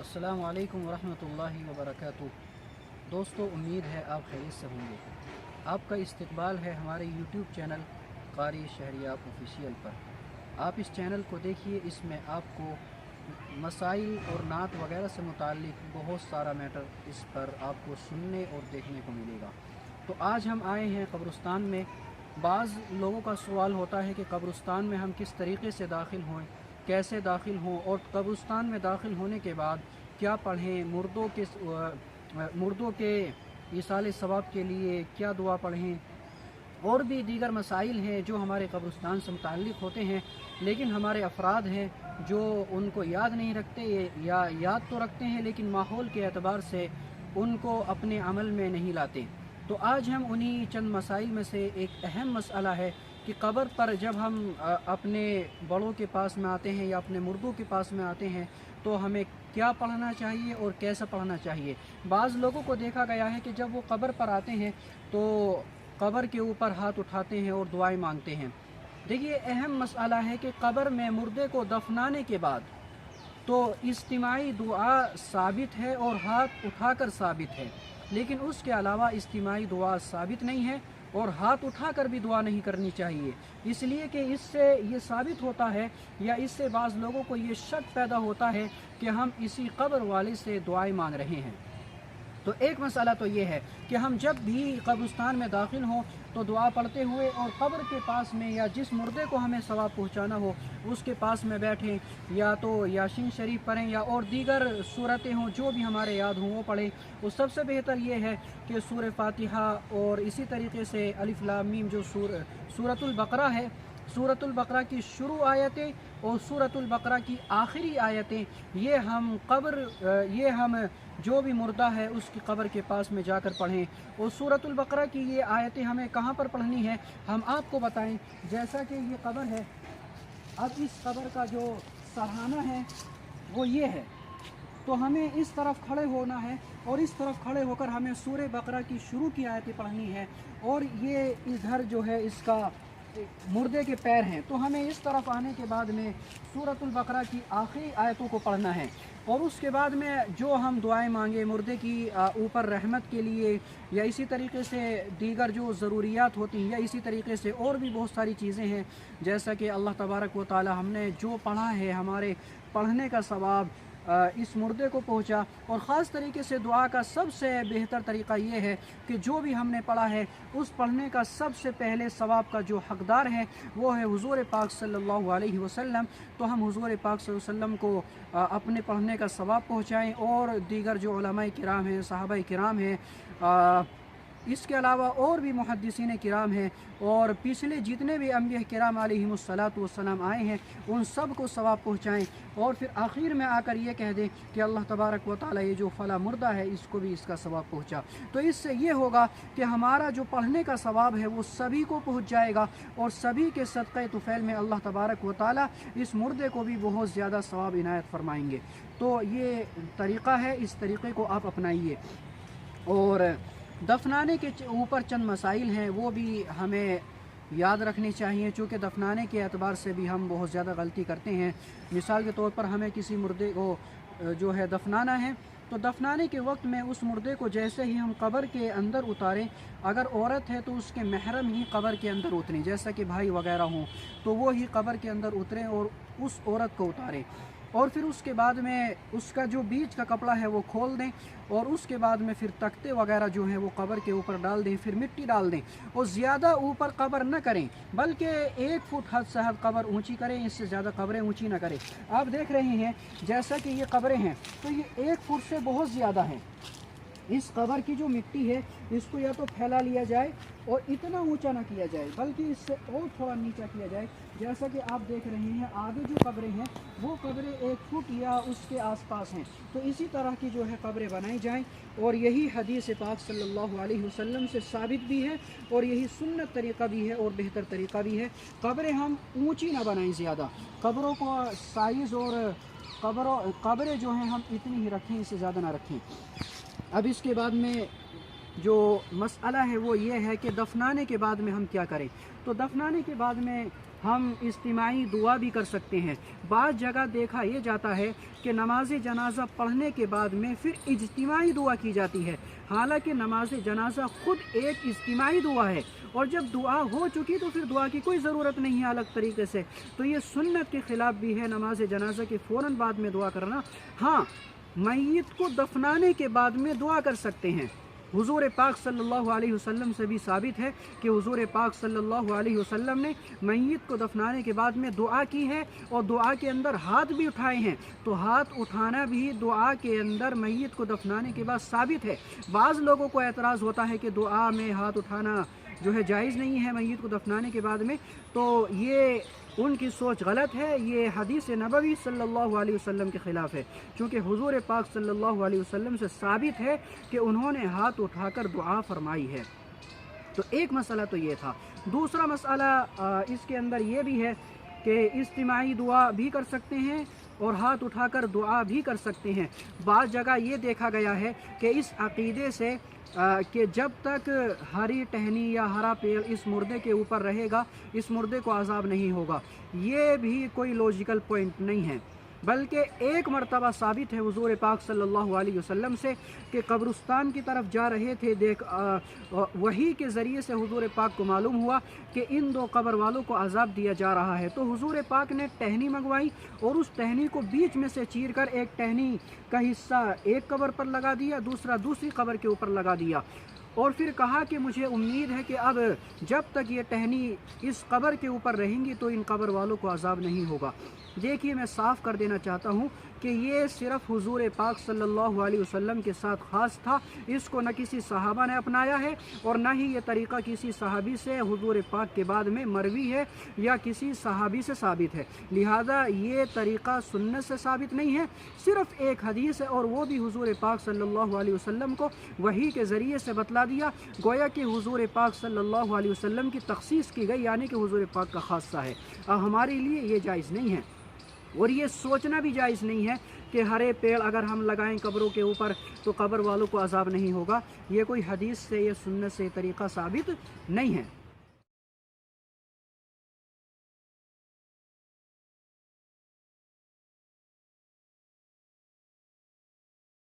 अस्सलामु अलैकुम वरहमतुल्लाहि वबरकातुह। दोस्तों, उम्मीद है आप खैरियत से होंगे। आपका इस्तकबाल है हमारे YouTube चैनल क़ारी शहरियार ऑफिशियल पर। आप इस चैनल को देखिए, इसमें आपको मसाइल और नात वगैरह से मुताल्लिक़ बहुत सारा मैटर इस पर आपको सुनने और देखने को मिलेगा। तो आज हम आए हैं कब्रिस्तान में। बाज़ लोगों का सवाल होता है कि कब्रिस्तान में हम किस तरीक़े से दाखिल हों, कैसे दाखिल हों, और कब्रिस्तान में दाखिल होने के बाद क्या पढ़ें, मुर्दों के ईसाले सवाब के लिए क्या दुआ पढ़ें, और भी दीगर मसाइल हैं जो हमारे कब्रिस्तान से मुताल्लिक़ होते हैं, लेकिन हमारे अफराद हैं जो उनको याद नहीं रखते, या याद तो रखते हैं लेकिन माहौल के एतबार से उनको अपने अमल में नहीं लाते। तो आज हम उन्हीं चंद मसाइल में से एक अहम मसला है कि कब्र पर जब हम अपने बड़ों के पास में आते हैं या अपने मुर्दों के पास में आते हैं तो हमें क्या पढ़ना चाहिए और कैसे पढ़ना चाहिए। बाज़ लोगों को देखा गया है कि जब वो कब्र पर आते हैं तो कब्र के ऊपर हाथ उठाते हैं और दुआएं मांगते हैं। देखिए, अहम मसला है कि कब्र में मुर्दे को दफनाने के बाद तो इज्तिमाई दुआ साबित है और हाथ उठाकर साबित है, लेकिन उसके अलावा इज्तिमाई दुआ साबित नहीं है और हाथ उठाकर भी दुआ नहीं करनी चाहिए। इसलिए कि इससे ये साबित होता है या इससे बाज़ लोगों को ये शक पैदा होता है कि हम इसी कब्र वाले से दुआएं मांग रहे हैं। तो एक मसला तो ये है कि हम जब भी कब्रिस्तान में दाखिल हों तो दुआ पढ़ते हुए और कब्र के पास में या जिस मुर्दे को हमें सवाब पहुंचाना हो उसके पास में बैठें, या तो यासीन शरीफ पढ़ें या और दीगर सूरतें हों जो भी हमारे याद हों वो पढ़ें। और सबसे बेहतर ये है कि सूरह फातिहा और इसी तरीके से अलिफ लाम मीम जो सूरतुल बकरा है, सूरतुल बकरा की शुरू आयतें और सूरतुल बकरा की आखिरी आयतें, ये हम जो भी मुर्दा है उसकी कब्र के पास में जाकर पढ़ें। और सूरतुल बकरा की ये आयतें हमें कहाँ पर पढ़नी है हम आपको बताएं। जैसा कि ये कब्र है, अब इस कब्र का जो सरहाना है वो ये है, तो हमें इस तरफ खड़े होना है और इस तरफ खड़े होकर हमें सूरह बकरा की शुरू की आयतें पढ़नी है। और ये इधर जो है इसका मुर्दे के पैर हैं, तो हमें इस तरफ आने के बाद में सूरतुल बकरा की आखिरी आयतों को पढ़ना है। और उसके बाद में जो हम दुआएं मांगे मुर्दे की ऊपर रहमत के लिए, या इसी तरीके से दीगर जो ज़रूरियात होती हैं, या इसी तरीके से और भी बहुत सारी चीज़ें हैं, जैसा कि अल्लाह तबारक व तआला हमने जो पढ़ा है हमारे पढ़ने का सवाब इस मुर्दे को पहुंचा। और ख़ास तरीके से दुआ का सबसे बेहतर तरीक़ा ये है कि जो भी हमने पढ़ा है उस पढ़ने का सबसे पहले सवाब का जो हक़दार है वो है हुज़ूर पाक सल्लल्लाहु अलैहि वसल्लम। तो हम हुज़ूर पाक सल्लल्लाहु अलैहि वसल्लम को अपने पढ़ने का सवाब पहुँचाएँ, और दीगर जो उलमाए किराम हैं, सहाबाए किराम हैं, इसके अलावा और भी मुहद्दिसीन किराम हैं, और पिछले जितने भी अम्बिया किराम अलैहिमुस्सलातु वस्सलाम आए हैं उन सब को सवाब पहुँचाएँ। और फिर आखिर में आकर ये कह दें कि अल्लाह तबारक व तआला ये जो फला मुर्दा है इसको भी इसका सवाब पहुँचा। तो इससे ये होगा कि हमारा जो पढ़ने का सवाब है वो सभी को पहुँच जाएगा, और सभी के सदक़े तुफ़ैल में अल्लाह तबारक व तआला इस मुर्दे को भी बहुत ज़्यादा सवाब इनायत फरमाएँगे। तो ये तरीक़ा है, इस तरीक़े को आप अपनाइए। और दफनाने के ऊपर चंद मसाइल हैं वो भी हमें याद रखनी चाहिए, चूँकि दफनाने के एतबार से भी हम बहुत ज़्यादा गलती करते हैं। मिसाल के तौर पर हमें किसी मुर्दे को जो है दफनाना है, तो दफनाने के वक्त में उस मुर्दे को जैसे ही हम कब्र के अंदर उतारें, अगर औरत है तो उसके महरम ही कब्र के अंदर उतरें, जैसा कि भाई वगैरह हों तो वो ही कब्र के अंदर उतरें और उस औरत को उतारें। और फिर उसके बाद में उसका जो बीच का कपड़ा है वो खोल दें, और उसके बाद में फिर तख्ते वगैरह जो हैं वो कब्र के ऊपर डाल दें, फिर मिट्टी डाल दें। और ज़्यादा ऊपर कब्र न करें, बल्कि 1 फुट हद से हद कब्र ऊंची करें, इससे ज़्यादा कब्रें ऊंची ना करें। आप देख रहे हैं जैसा कि ये कब्रें हैं तो ये 1 फुट से बहुत ज़्यादा हैं। इस कब्र की जो मिट्टी है इसको या तो फैला लिया जाए और इतना ऊंचा ना किया जाए, बल्कि इससे और थोड़ा नीचा किया जाए। जैसा कि आप देख रहे हैं आगे जो कब्रें हैं वो कब्रें 1 फुट या उसके आसपास हैं, तो इसी तरह की जो है कब्रें बनाई जाएं। और यही हदीस पाक सल्लल्लाहु अलैहि वसल्लम से साबित भी है, और यही सुन्नत तरीक़ा भी है और बेहतर तरीक़ा भी है। कब्रें हम ऊँची ना बनाएँ ज़्यादा, कब्रों को साइज़ और कब्रें जो हैं हम इतनी ही रखें, इससे ज़्यादा ना रखें। अब इसके बाद में जो मसला है वो ये है कि दफनाने के बाद में हम क्या करें। तो दफनाने के बाद में ہم اجتماعی دعا بھی کر سکتے ہیں۔ بعض جگہ دیکھا یہ جاتا ہے کہ نماز جنازہ پڑھنے کے بعد میں پھر اجتماعی دعا کی جاتی ہے، حالانکہ نماز جنازہ خود ایک اجتماعی دعا ہے، اور جب دعا ہو چکی تو پھر دعا کی کوئی ضرورت نہیں ہے الگ طریقے سے۔ تو یہ سنت کے خلاف بھی ہے نماز جنازہ کے فوراً بعد میں دعا کرنا۔ ہاں، میت کو دفنانے کے بعد میں دعا کر سکتے ہیں۔ حضور پاک صلی اللہ علیہ وسلم سے بھی ثابت ہے کہ حضور پاک صلی اللہ علیہ وسلم نے میت کو دفنانے کے بعد میں دعا کی ہے، اور دعا کے اندر ہاتھ بھی اٹھائے ہیں۔ تو ہاتھ اٹھانا بھی دعا کے اندر میت کو دفنانے کے بعد ثابت ہے۔ بعض لوگوں کو اعتراض ہوتا ہے کہ دعا میں ہاتھ اٹھانا جو ہے جائز نہیں ہے میت کو دفنانے کے بعد میں، تو یہ ان کی سوچ غلط ہے، یہ حدیث نبوی صلی اللہ علیہ وسلم کے خلاف ہے، چونکہ حضور پاک صلی اللہ علیہ وسلم سے ثابت ہے کہ انہوں نے ہاتھ اٹھا کر دعا فرمائی ہے۔ تو ایک مسئلہ تو یہ تھا۔ دوسرا مسئلہ اس کے اندر یہ بھی ہے کہ اجتماعی دعا بھی کر سکتے ہیں اور ہاتھ اٹھا کر دعا بھی کر سکتے ہیں۔ بعض جگہ یہ دیکھا گیا ہے کہ اس عقیدے سے کہ جب تک ہری ٹہنی یا ہرا پیڑ اس مردے کے اوپر رہے گا اس مردے کو عذاب نہیں ہوگا، یہ بھی کوئی لوجیکل پوائنٹ نہیں ہے، بلکہ ایک مرتبہ ثابت ہے حضور پاک صلی اللہ علیہ وسلم سے کہ قبرستان کی طرف جا رہے تھے، وحی کے ذریعے سے حضور پاک کو معلوم ہوا کہ ان دو قبر والوں کو عذاب دیا جا رہا ہے، تو حضور پاک نے ٹہنی منگوائی اور اس ٹہنی کو بیچ میں سے چیر کر ایک ٹہنی کا حصہ ایک قبر پر لگا دیا، دوسرا دوسری قبر کے اوپر لگا دیا، اور پھر کہا کہ مجھے امید ہے کہ اب جب تک یہ ٹہنی اس قبر کے اوپر رہیں گی تو ان قبر والوں کو عذاب نہیں ہوگا۔ دیکھیے، میں صاف کر دینا چاہتا ہوں کہ یہ صرف حضور پاک صلی اللہ علیہ وسلم کے ساتھ خاص تھا، اس کو نہ کسی صحابہ نے اپنایا ہے اور نہ ہی یہ طریقہ کسی صحابی سے حضور پاک کے بعد میں مروی ہے یا کسی صحابی سے ثابت ہے، لہذا یہ طریقہ سنت سے ثابت نہیں ہے، صرف ایک حدیث ہے، اور وہ بھی حضور پاک صلی اللہ علیہ وسلم کو وحی کے ذریعے سے بتلا دیا، گویا کہ حضور پاک صلی اللہ علیہ وسلم کی تخصیص کی گئی، یعنی کہ حضور پاک کا خاصہ ہے۔ ہمارے لیے یہ جائز نہیں ہے، اور یہ سوچنا بھی جائز نہیں ہے کہ ہرے پیڑ اگر ہم لگائیں قبروں کے اوپر تو قبر والوں کو عذاب نہیں ہوگا، یہ کوئی حدیث سے یا سنت سے طریقہ ثابت نہیں ہے۔